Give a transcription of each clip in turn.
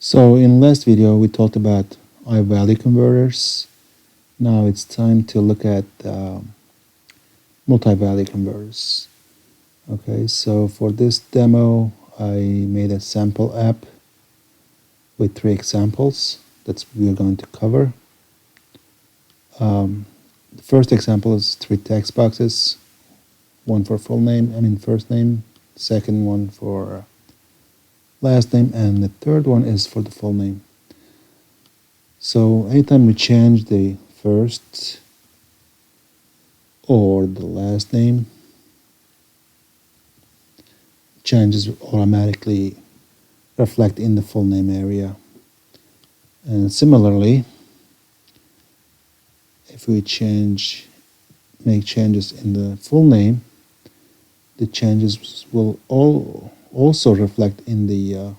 So in last video we talked about iValue converters. Now it's time to look at MultiValue converters. Okay, so for this demo I made a sample app with 3 examples that we're going to cover. The first example is 3 text boxes, one for first name, second one for last name, and the third one is for the full name. So anytime we change the first or the last name, changes automatically reflect in the full name area. And similarly, if we make changes in the full name, the changes will also reflect in the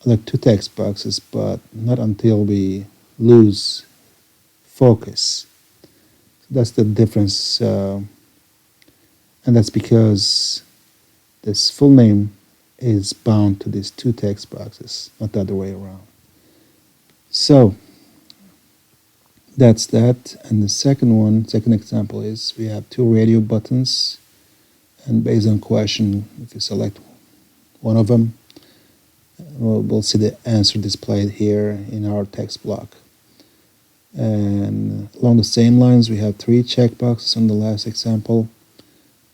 other 2 text boxes, but not until we lose focus. That's the difference, and that's because this full name is bound to these 2 text boxes, not the other way around. So that's that. And the second example is we have 2 radio buttons, and based on question, if you select one of them, we'll see the answer displayed here in our text block. And along the same lines, we have 3 checkboxes on the last example,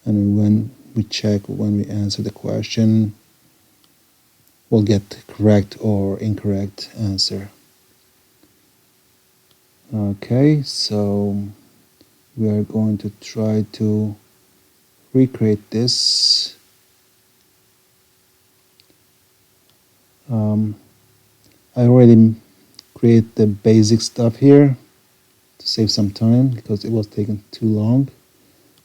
and when we check when we answer the question, we'll get correct or incorrect answer. Okay, so we are going to try to recreate this. I already created the basic stuff here to save some time because it was taking too long.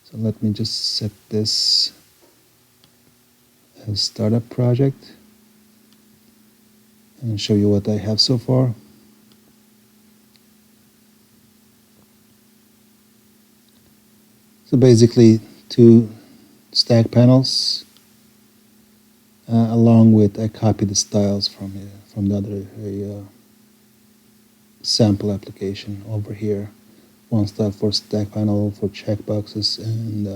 So let me just set this as startup project and show you what I have so far. So basically 2 stack panels, along with I copied the styles from the other sample application over here. One style for stack panel, for checkboxes, and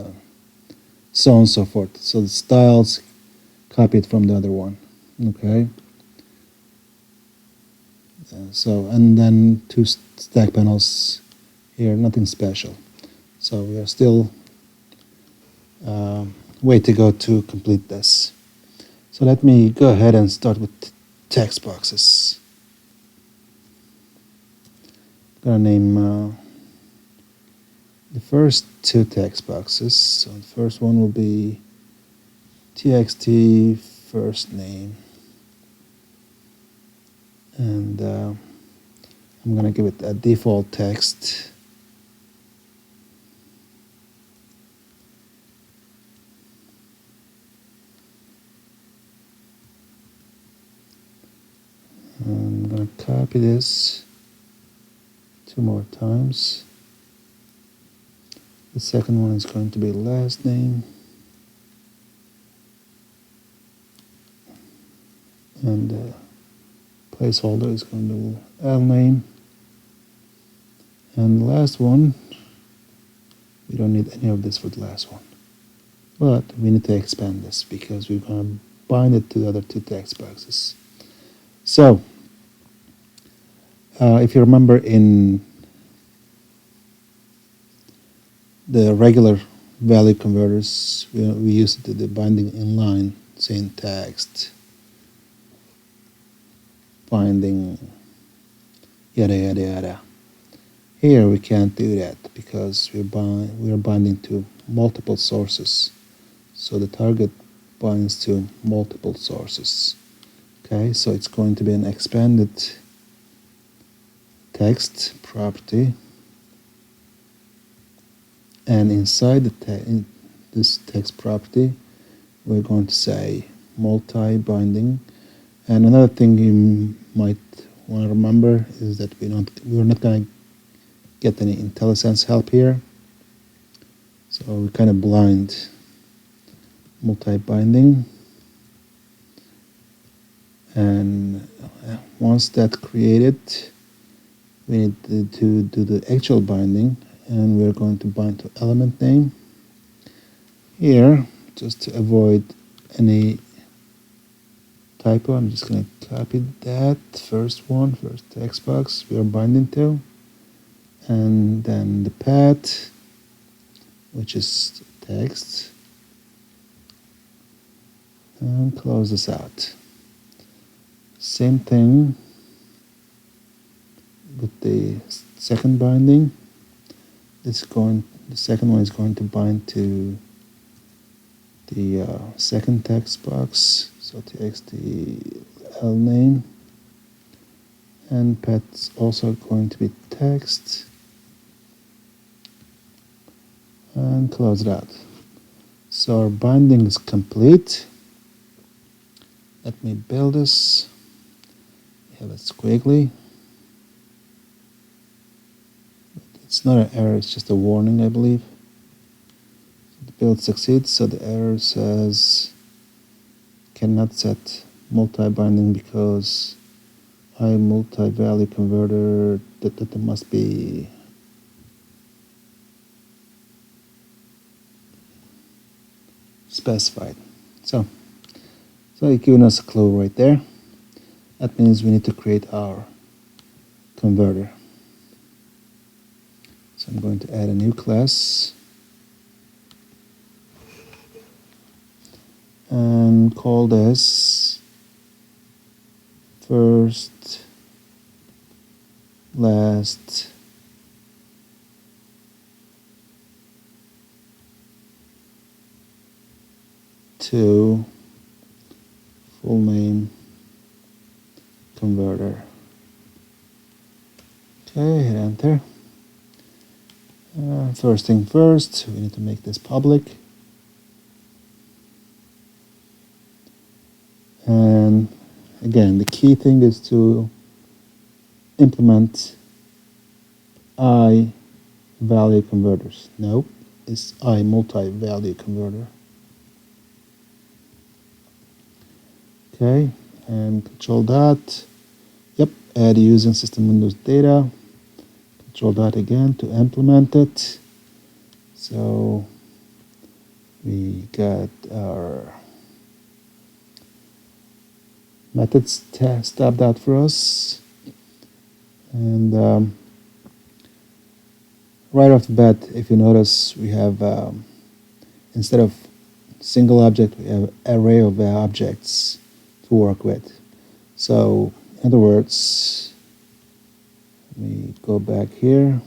so on and so forth. So the styles copied from the other one. Okay. And then 2 stack panels here, nothing special. So we are still way to go to complete this. So let me go ahead and start with text boxes. I'm gonna name the first 2 text boxes. So the first one will be txt first name, and I'm gonna give it a default text. I'm going to copy this 2 more times. The second one is going to be last name, and the placeholder is going to be L name. And the last one, we don't need any of this for the last one, but we need to expand this because we're going to bind it to the other 2 text boxes. So if you remember in the regular value converters, we used the binding inline syntax, binding yada yada yada. Here we can't do that because we're binding to multiple sources. So the target binds to multiple sources. Okay, so it's going to be an expanded text property, and inside this text property we're going to say multi-binding. And another thing you might want to remember is that we're not going to get any IntelliSense help here, so we're kind of blind. Multi-binding, and once that's created, we need to do the actual binding, and we're going to bind to element name. Here, just to avoid any typo, I'm just going to copy that first text box we are binding to, and then the path, which is text, and close this out. Same thing with the second binding. The second one is going to bind to the second text box, so txt_l name, and path's also going to be text, and close it out. So our binding is complete. Let me build this. We have it squiggly. It's not an error, it's just a warning, I believe. The build succeeds, so the error says cannot set multi-binding because iMultiValueConverter that must be specified. So it's giving us a clue right there. That means we need to create our converter. So I'm going to add a new class and call this first, last, to full name converter. Okay, hit enter. First thing first, we need to make this public. And again, the key thing is to implement iValueConverters. No, it's iMultiValueConverter. Okay, and control dot. Yep, add using system Windows data. Control dot again to implement it. So we got our methods tabbed out for us, and right off the bat, if you notice, we have instead of single object, we have an array of objects to work with. So in other words, let me go back here.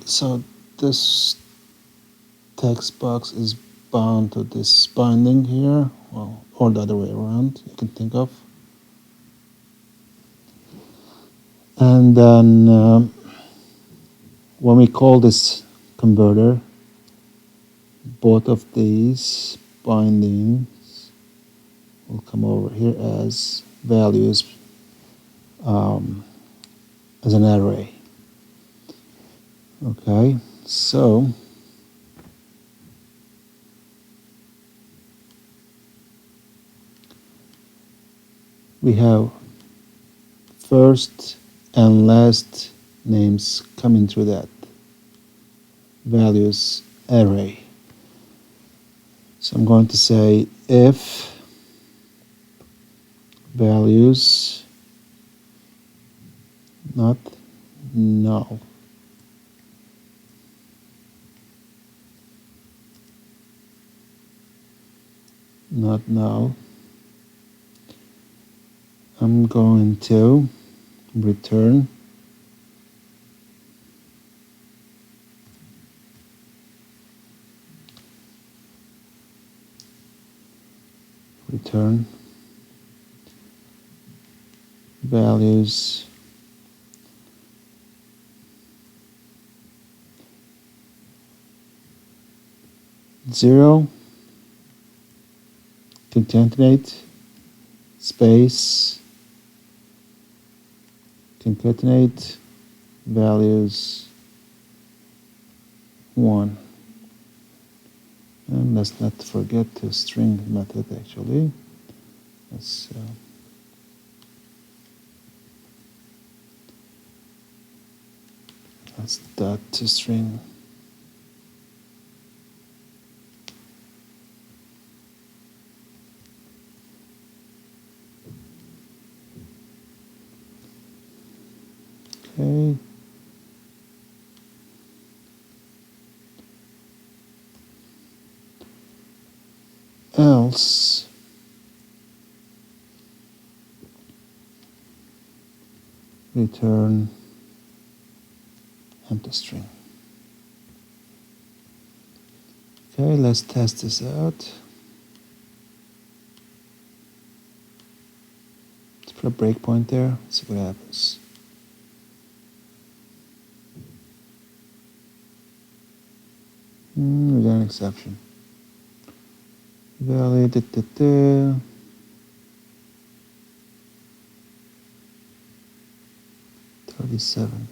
So this text box is bound to this binding here, well, or the other way around, you can think of. And then when we call this converter, both of these bindings will come over here as values as an array. Okay, so we have first and last names coming through that values array. So I'm going to say if values not null, I'm going to return values zero, concatenate, space, concatenate, values 1. let's not forget the string method actually. Let's dot to string. Okay. Else return empty string. Okay, let's test this out. Let's put a breakpoint there, see what happens. We got an exception. Valid 37.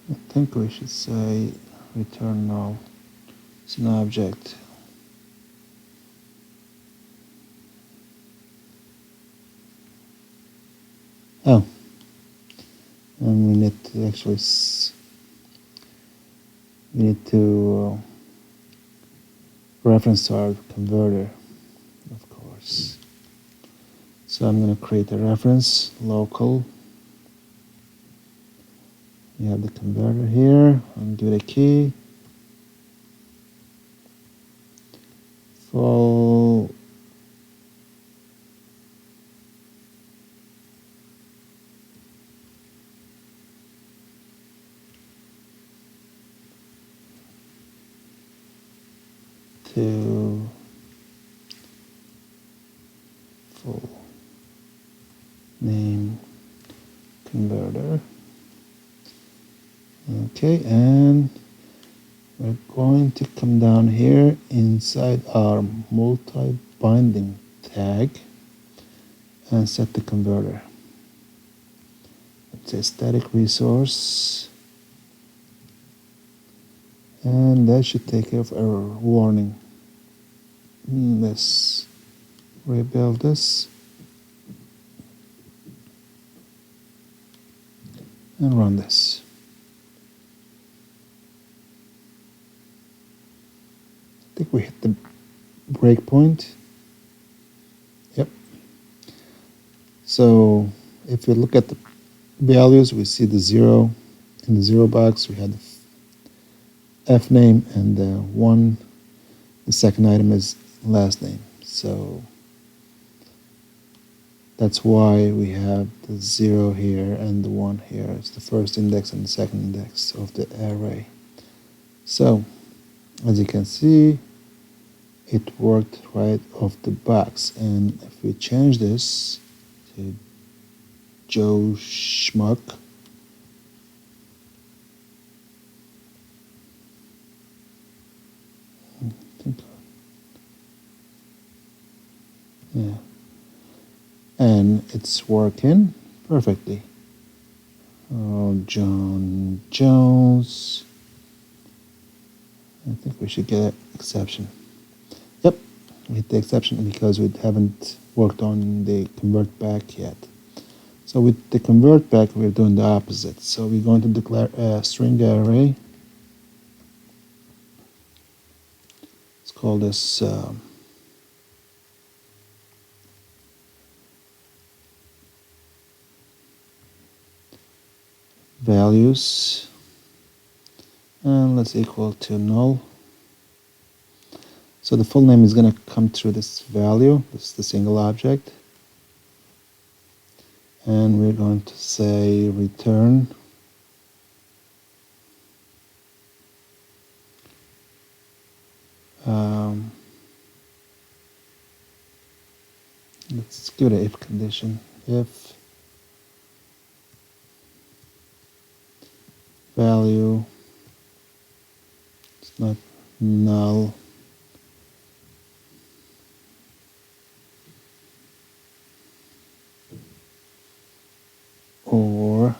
I think we should say return null. It's an object. Oh, and we need to actually reference to our converter, of course. So I'm going to create a reference, local. We have the converter here, and give it a key. Full to full name converter. Okay, and we're going to come down here inside our multi-binding tag and set the converter. It's a static resource, and that should take care of error warning. Let's rebuild this and run this. I think we hit the breakpoint. Yep. So if we look at the values, we see the 0 in the 0 box. We had the F name, and the second item is last name. So that's why we have the 0 here and the 1 here. It's the first index and the second index of the array. So as you can see, it worked right off the box. And if we change this to Joe Schmuck, yeah, and it's working perfectly. Oh, John Jones. I think we should get an exception. Yep, we hit the exception because we haven't worked on the ConvertBack yet. So with the ConvertBack, we're doing the opposite. So we're going to declare a string array. Let's call this values, and let's equal to null. So the full name is going to come through this value. This is the single object. And we're going to say return let's give it an if condition. If value is not null, or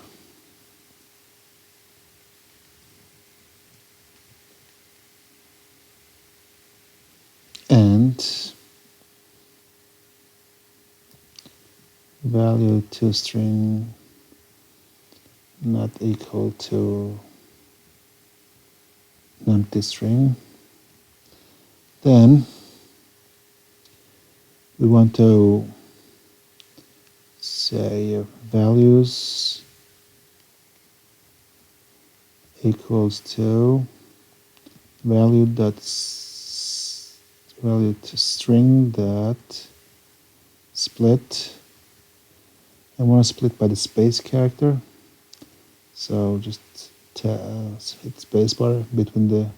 value to string not equal to an empty string. Then we want to say values equals to value to string dot split. I want to split by the space character, so just hit spacebar between the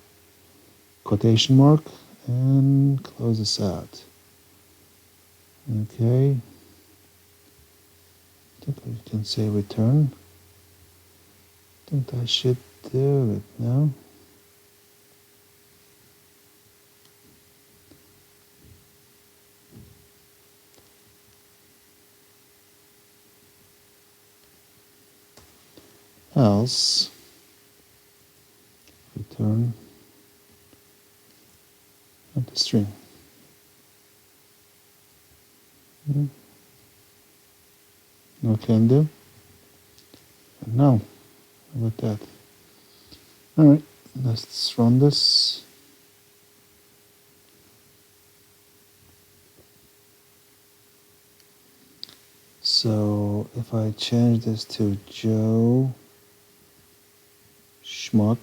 quotation mark and close this out. Okay, I think we can say return. I think I should do it now. Else return empty string. No can do. And now, how about that? Alright, let's run this. So if I change this to Joe Schmuck,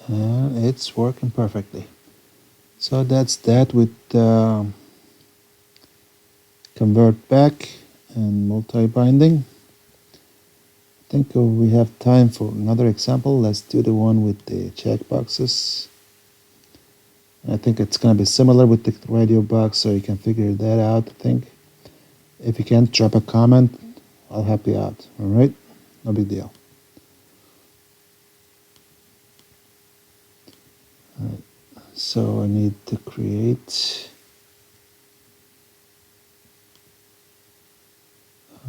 and it's working perfectly. So that's that with ConvertBack and multi-binding. I think we have time for another example. Let's do the one with the checkboxes. I think it's going to be similar with the radio box, so you can figure that out, I think. If you can't, drop a comment. I'll help you out. All right? No big deal. All right. So I need to create...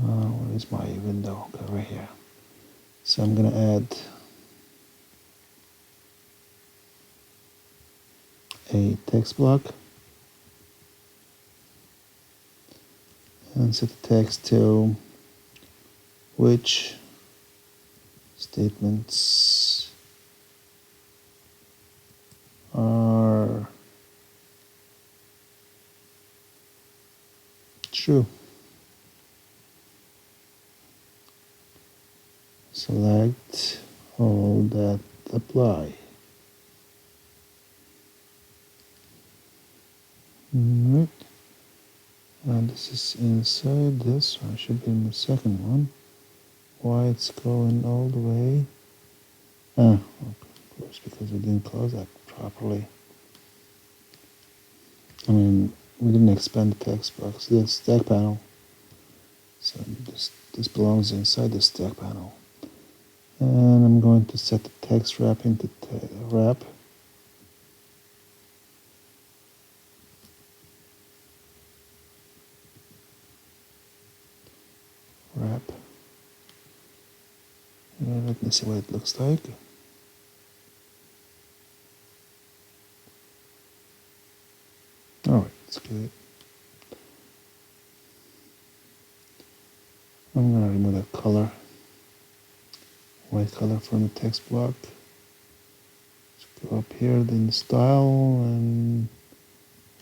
where is my window? Okay, right here. So I'm going to add a text block and set the text to which statements are true. Select all that apply. Right. And this is inside this one, should be in the second one. Why it's going all the way? Of course, because we didn't close that properly. I mean, we didn't expand the text box, the stack panel. So this belongs inside the stack panel. And I'm going to set the text wrap into wrap. Wrap. And let me see what it looks like. Alright, that's good. I'm going to remove that color, white color from the text block. Let's go up here in the style and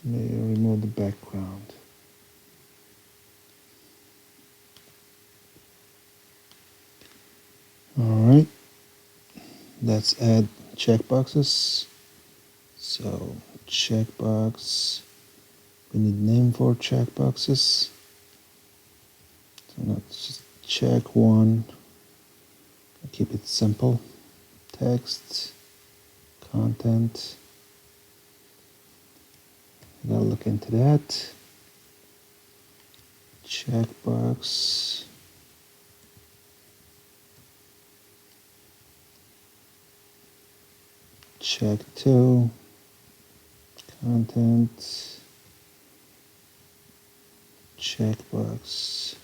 maybe remove the background. Alright, let's add checkboxes. So checkbox, we need name for checkboxes. So let's just check one, keep it simple. Text, content, I gotta look into that. Checkbox, check 2, content, checkbox,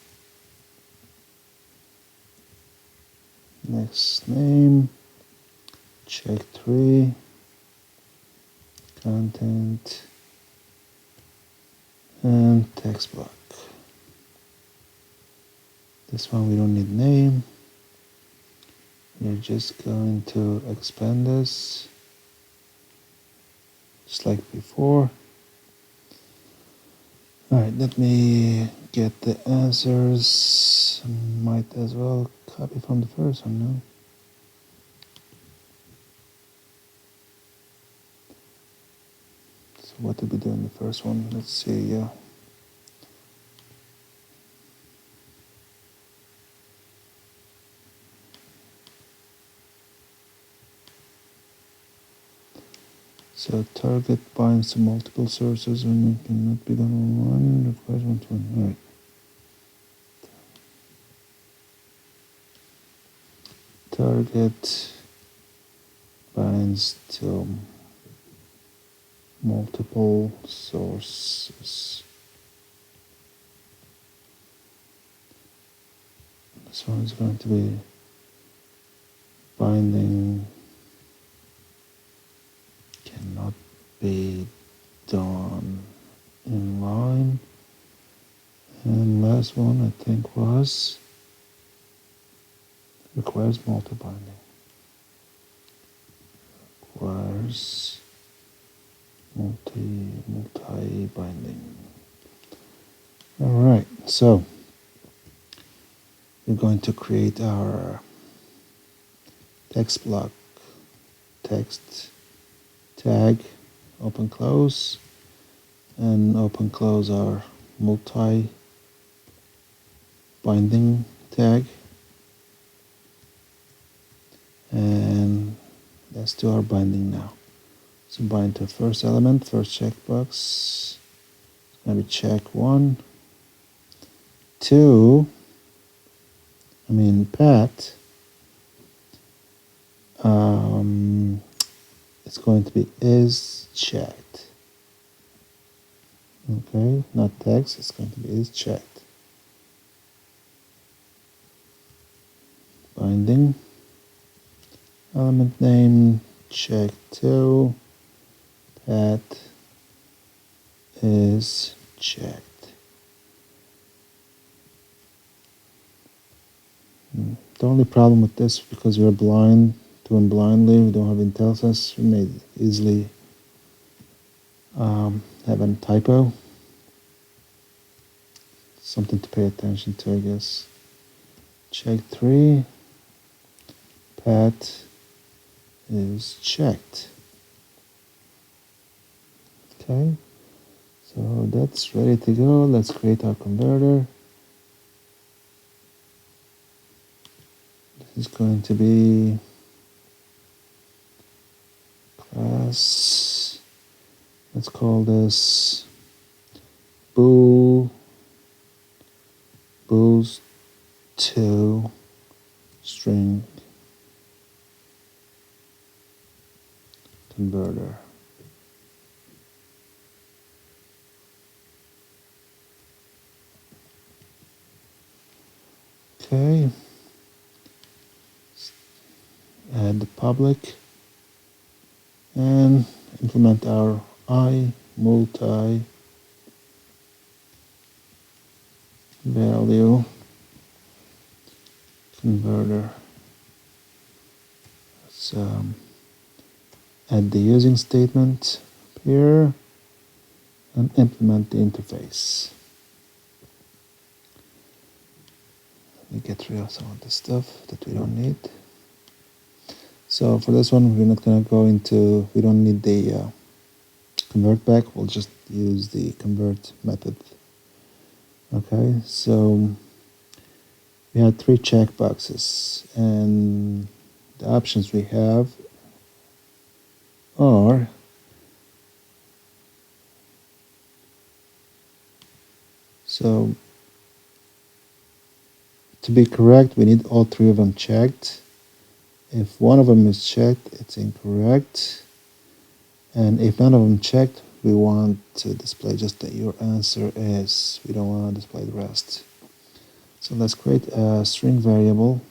next name, check 3, content, and text block. This one we don't need name. We're just going to expand this just like before. Alright, let me get the answers. Might as well copy from the first one, no? So what did we do in the first one? Let's see. So target binds to multiple sources when it cannot be done on one, requires one to one. All right. Target binds to multiple sources. This one is going to be binding cannot be done in line. And last one I think was requires multi-binding. Requires multi-binding. Alright, so we're going to create our text block, text tag, open close, and open close our multi-binding tag. And let's do our binding now. So bind to first element, first checkbox. It's going to be check 1, 2, Pat. It's going to be is checked. Okay, not text, it's going to be is checked. Binding. Element name, check 2, Pat is checked. The only problem with this, because we're blind, doing blindly, we don't have IntelliSense, we may easily have a typo. Something to pay attention to, I guess. Check 3, Pat is checked. Okay, so that's ready to go. Let's create our converter. This is going to be class, let's call this boost to string converter. Okay, add the public and implement our iMultiValue Converter. Let's add the using statement here and implement the interface. Let me get rid of some of the stuff that we don't need. So for this one, we're not going to go into, we don't need the ConvertBack, we'll just use the convert method. Okay, so we have 3 checkboxes, and the options we have are so to be correct, we need all 3 of them checked. If one of them is checked, it's incorrect. And if none of them checked, we want to display just that your answer is. We don't want to display the rest. So let's create a string variable.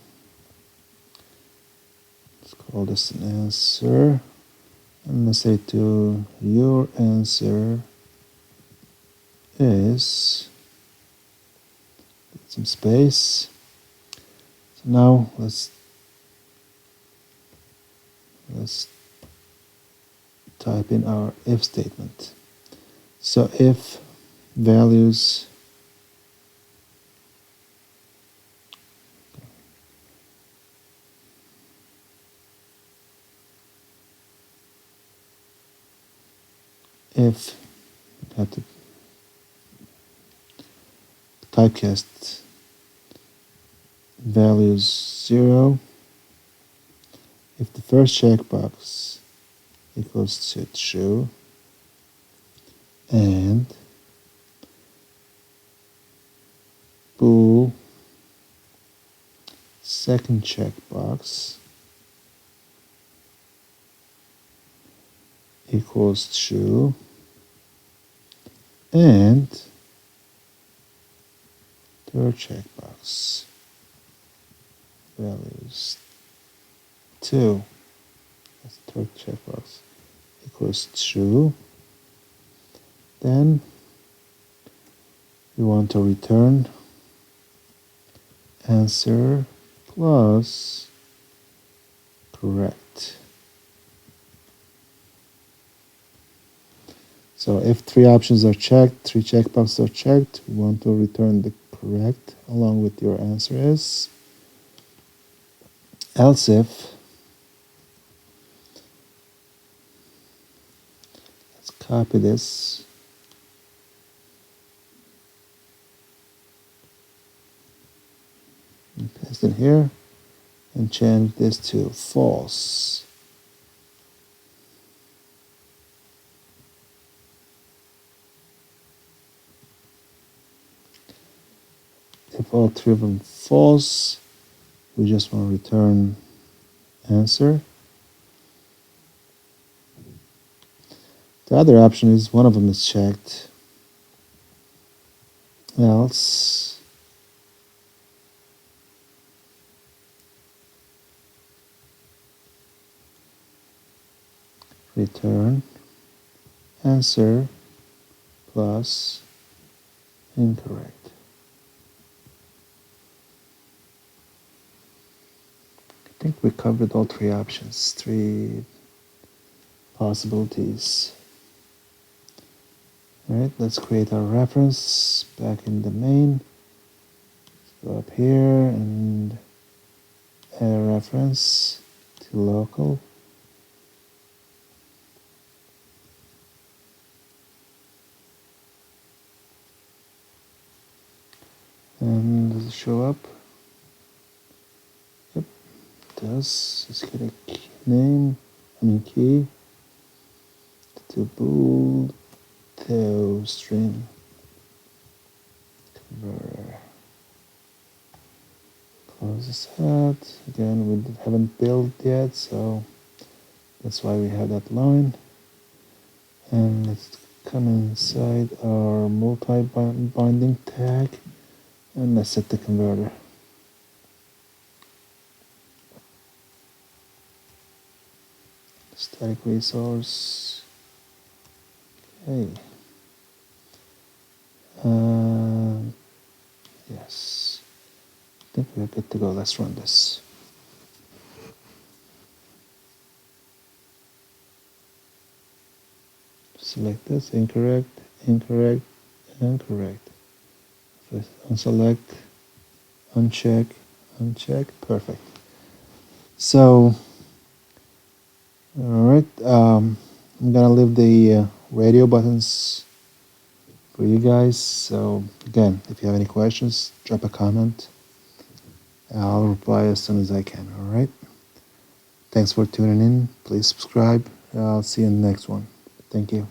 Let's call this an answer. And let's say to your answer is is some space. So now let's type in our if statement. So if values if we have to typecast values 0, if the first checkbox equals to true and bool second checkbox equals true and third checkbox values 2, that's third checkbox, equals true, then we want to return answer plus correct. So if three options are checked, three checkboxes are checked, we want to return the correct along with your answer is. Else if, let's copy this. And paste it here and change this to false. If all three of them false, we just want to return answer. The other option is one of them is checked. Else return answer plus incorrect. I think we covered all three options, three possibilities. Alright, let's create our reference back in the main. Let's go up here and add a reference to local. And does it show up? Yep, it does. Let's get a key to bool to string converter. Close this out. Again, we haven't built yet, so that's why we have that line. And let's come inside our multi-binding tag and let's set the converter. Static resource. Okay. Yes. I think we're good to go. Let's run this. Select this. Incorrect, incorrect, and correct. Unselect, uncheck, uncheck. Perfect. So, all right. I'm gonna leave the radio buttons for you guys. So again, if you have any questions, drop a comment. I'll reply as soon as I can. All right. Thanks for tuning in. Please subscribe. I'll see you in the next one. Thank you.